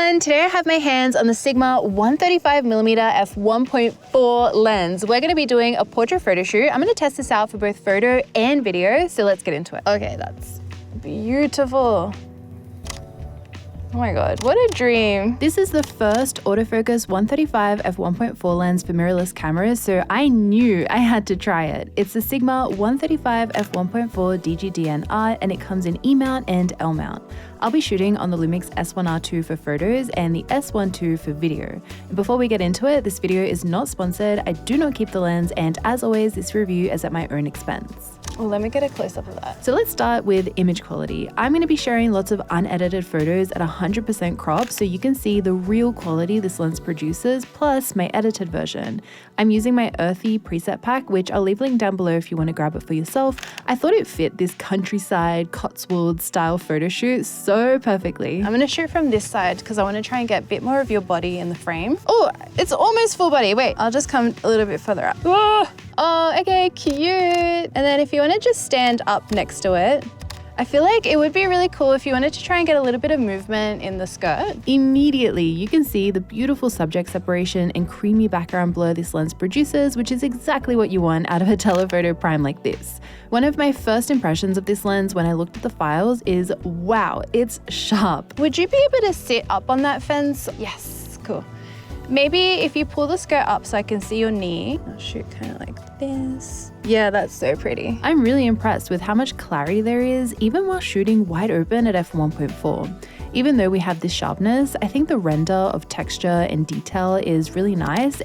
everyone, today I have my hands on the Sigma 135mm f1.4 lens. We're going to be doing a portrait photo shoot. I'm going to test this out for both photo and video, so let's get into it. Okay, that's beautiful. Oh my God, what a dream. This is the first autofocus 135 f1.4 lens for mirrorless cameras, so I knew I had to try it. It's the Sigma 135 f1.4 DGDNR and it comes in E mount and L mount. I'll be shooting on the LUMIX S1RII for photos and the S1II for video. And before we get into it, this video is not sponsored, I do not keep the lens, and as always, this review is at my own expense. Well, let me get a close-up of that. So let's start with image quality. I'm going to be sharing lots of unedited photos at 100% crop so you can see the real quality this lens produces, plus my edited version. I'm using my earthy preset pack, which I'll leave a link down below if you want to grab it for yourself. I thought it fit this countryside, Cotswold style photo shoot so perfectly. I'm going to shoot from this side because I want to try and get a bit more of your body in the frame. Oh, it's almost full body. Wait, I'll just come a little bit further up. Oh, okay, cute. And then if you want to just stand up next to it, I feel like it would be really cool if you wanted to try and get a little bit of movement in the skirt. Immediately, you can see the beautiful subject separation and creamy background blur this lens produces, which is exactly what you want out of a telephoto prime like this. One of my first impressions of this lens when I looked at the files is, wow, it's sharp. Would you be able to sit up on that fence? Yes, cool. Maybe if you pull the skirt up so I can see your knee. I'll shoot kind of like this. Yeah, that's so pretty. I'm really impressed with how much clarity there is, even while shooting wide open at f1.4. Even though we have this sharpness, I think the render of texture and detail is really nice.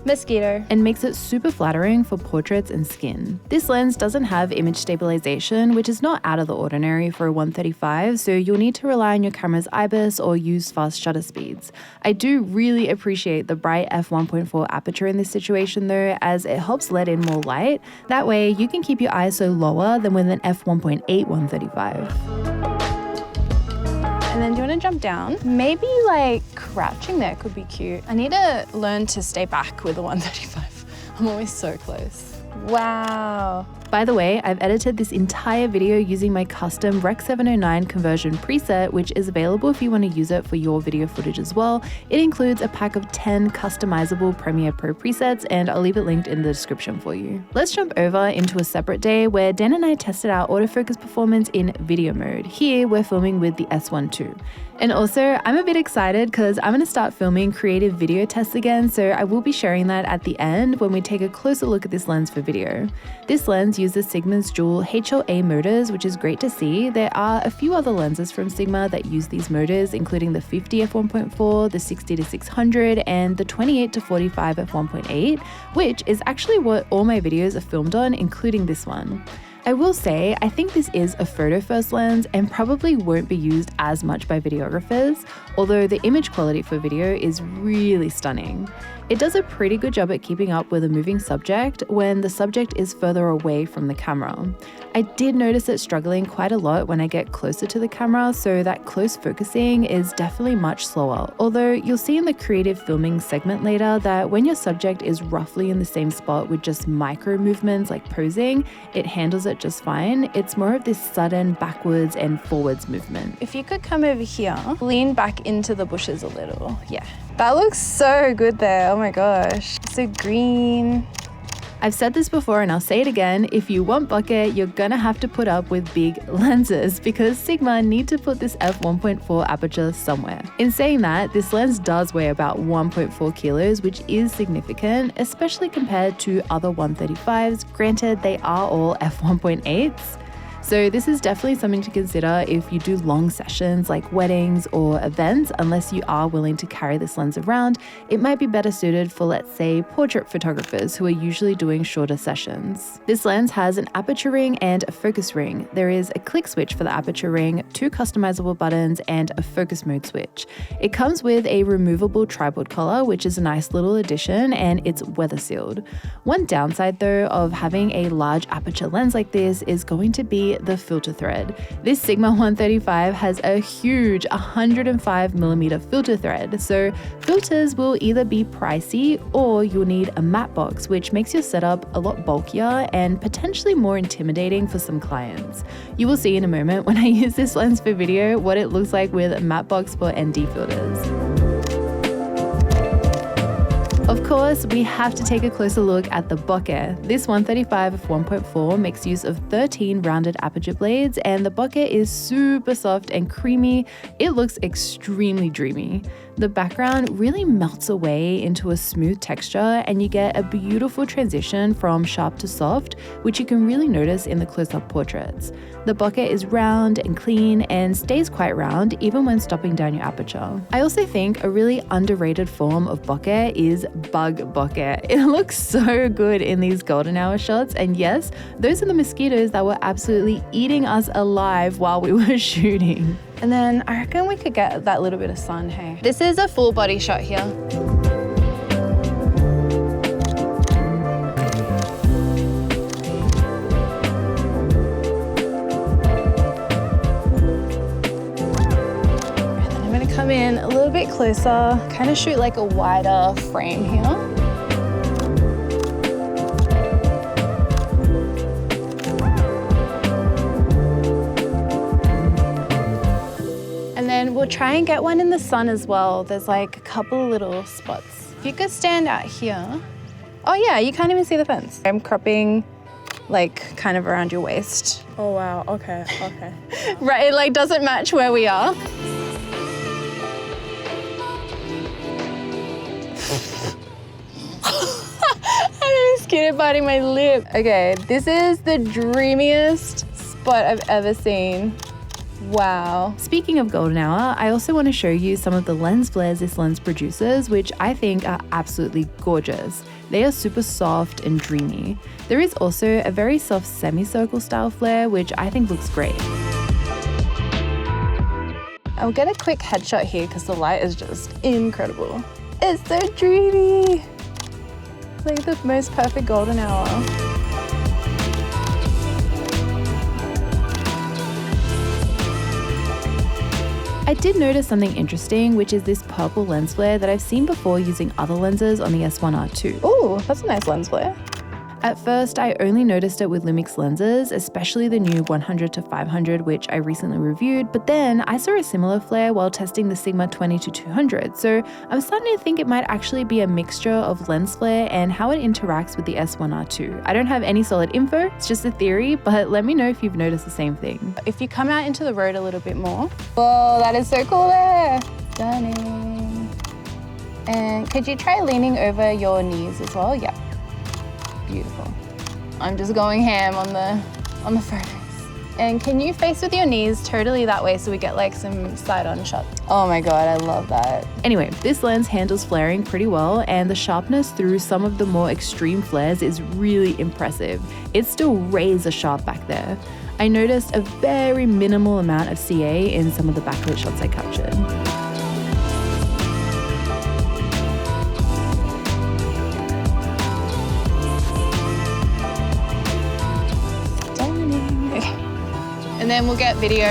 Mosquito. And makes it super flattering for portraits and skin. This lens doesn't have image stabilization, which is not out of the ordinary for a 135, so you'll need to rely on your camera's IBIS or use fast shutter speeds. I do really appreciate the bright f1.4 aperture in this situation though, as it helps let in more light. That way you can keep your ISO lower than with an f1.8 135. And then do you want to jump down? Maybe like crouching there could be cute. I need to learn to stay back with the 135. I'm always so close. Wow. By the way, I've edited this entire video using my custom Rec 709 conversion preset, which is available if you want to use it for your video footage as well. It includes a pack of 10 customizable Premiere Pro presets, and I'll leave it linked in the description for you. Let's jump over into a separate day where Dan and I tested our autofocus performance in video mode. Here, we're filming with the S1II. And also, I'm a bit excited because I'm going to start filming creative video tests again, so I will be sharing that at the end when we take a closer look at this lens for video. This lens uses Sigma's dual HLA motors, which is great to see. There are a few other lenses from Sigma that use these motors, including the 50 f1.4, the 60 to 600, and the 28 to 45 f1.8, which is actually what all my videos are filmed on, including this one. I will say, I think this is a photo first lens and probably won't be used as much by videographers, although the image quality for video is really stunning. It does a pretty good job at keeping up with a moving subject when the subject is further away from the camera. I did notice it struggling quite a lot when I get closer to the camera, so that close focusing is definitely much slower. Although you'll see in the creative filming segment later that when your subject is roughly in the same spot with just micro movements like posing, it handles it just fine. It's more of this sudden backwards and forwards movement. If you could come over here, lean back into the bushes a little. Yeah, that looks so good there. Oh my gosh, so green. I've said this before and I'll say it again, if you want bokeh, you're gonna have to put up with big lenses because Sigma need to put this f1.4 aperture somewhere. In saying that, this lens does weigh about 1.4 kilos, which is significant, especially compared to other 135s. Granted, they are all f1.8s. So this is definitely something to consider if you do long sessions like weddings or events. Unless you are willing to carry this lens around, it might be better suited for, let's say, portrait photographers who are usually doing shorter sessions. This lens has an aperture ring and a focus ring. There is a click switch for the aperture ring, 2 customizable buttons, and a focus mode switch. It comes with a removable tripod collar, which is a nice little addition, and it's weather sealed. One downside though of having a large aperture lens like this is going to be be the filter thread. This Sigma 135 has a huge 105mm filter thread, so filters will either be pricey or you'll need a matte box, which makes your setup a lot bulkier and potentially more intimidating for some clients. You will see in a moment when I use this lens for video what it looks like with a matte box for ND filters. Of course, we have to take a closer look at the Bokeh. This 135 f1.4 makes use of 13 rounded aperture blades, and the Bokeh is super soft and creamy. It looks extremely dreamy. The background really melts away into a smooth texture, and you get a beautiful transition from sharp to soft, which you can really notice in the close-up portraits. The Bokeh is round and clean and stays quite round even when stopping down your aperture. I also think a really underrated form of Bokeh is bug Bokeh. It looks so good in these golden hour shots, and yes, those are the mosquitoes that were absolutely eating us alive while we were shooting. And then I reckon we could get that little bit of sun, hey? This is a full body shot here. And then I'm gonna come in a little bit closer, kind of shoot like a wider frame here. And we'll try and get one in the sun as well. There's like a couple of little spots. If you could stand out here. Oh yeah, you can't even see the fence. I'm cropping like kind of around your waist. Oh wow, okay, okay. Right, it like doesn't match where we are. I have a mosquito biting my lip. Okay, this is the dreamiest spot I've ever seen. Wow. Speaking of golden hour, I also want to show you some of the lens flares this lens produces, which I think are absolutely gorgeous. They are super soft and dreamy. There is also a very soft semicircle style flare, which I think looks great. I'll get a quick headshot here because the light is just incredible. It's so dreamy. Like the most perfect golden hour. I did notice something interesting, which is this purple lens flare that I've seen before using other lenses on the S1R II. Oh, that's a nice lens flare. At first, I only noticed it with LUMIX lenses, especially the new 100 to 500, which I recently reviewed, but then I saw a similar flare while testing the Sigma 20 to 200, so I'm starting to think it might actually be a mixture of lens flare and how it interacts with the S1R II. I don't have any solid info, it's just a theory, but let me know if you've noticed the same thing. If you come out into the road a little bit more. Whoa, that is so cool there. Stunning. And could you try leaning over your knees as well? Yeah. Beautiful. I'm just going ham on the photos. And can you face with your knees totally that way so we get like some side-on shots? Oh my God, I love that. Anyway, this lens handles flaring pretty well, and the sharpness through some of the more extreme flares is really impressive. It's still razor sharp back there. I noticed a very minimal amount of CA in some of the backlit shots I captured. And then we'll get video.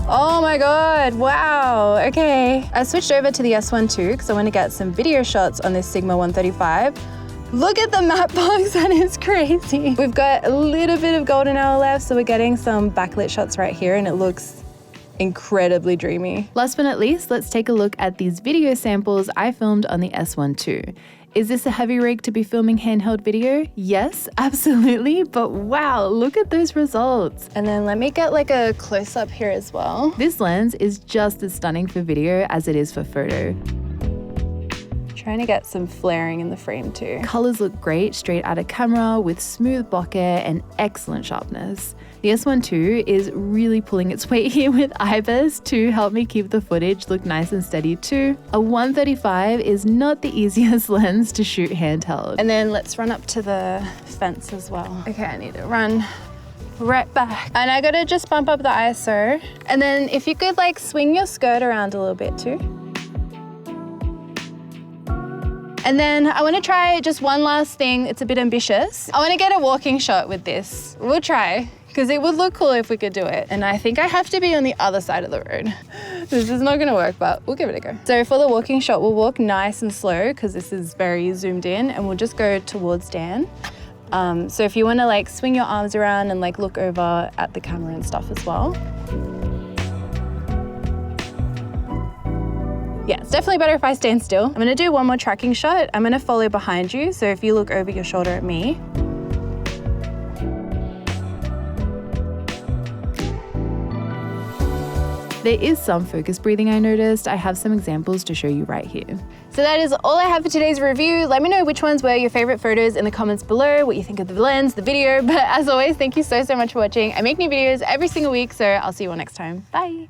Oh my God, wow, okay. I switched over to the S1II because I want to get some video shots on this Sigma 135. Look at the matte box, that is crazy. We've got a little bit of golden hour left, so we're getting some backlit shots right here and it looks incredibly dreamy. Last but not least, let's take a look at these video samples I filmed on the S1II. Is this a heavy rig to be filming handheld video? Yes, absolutely, but wow, look at those results. And then let me get like a close up here as well. This lens is just as stunning for video as it is for photo. Trying to get some flaring in the frame too. Colors look great straight out of camera with smooth bokeh and excellent sharpness. The S1II is really pulling its weight here with IBIS to help me keep the footage look nice and steady too. A 135 is not the easiest lens to shoot handheld. And then let's run up to the fence as well. Okay, I need to run right back. And I gotta just bump up the ISO. And then if you could like swing your skirt around a little bit too. And then I want to try just one last thing. It's a bit ambitious. I want to get a walking shot with this. We'll try, because it would look cool if we could do it. And I think I have to be on the other side of the road. This is not going to work, but we'll give it a go. So for the walking shot, we'll walk nice and slow because this is very zoomed in, and we'll just go towards Dan. So if you want to like swing your arms around and like look over at the camera and stuff as well. Yeah, it's definitely better if I stand still. I'm gonna do one more tracking shot. I'm gonna follow behind you. So if you look over your shoulder at me. There is some focus breathing I noticed. I have some examples to show you right here. So that is all I have for today's review. Let me know which ones were your favorite photos in the comments below, what you think of the lens, the video. But as always, thank you so much for watching. I make new videos every single week, so I'll see you all next time. Bye.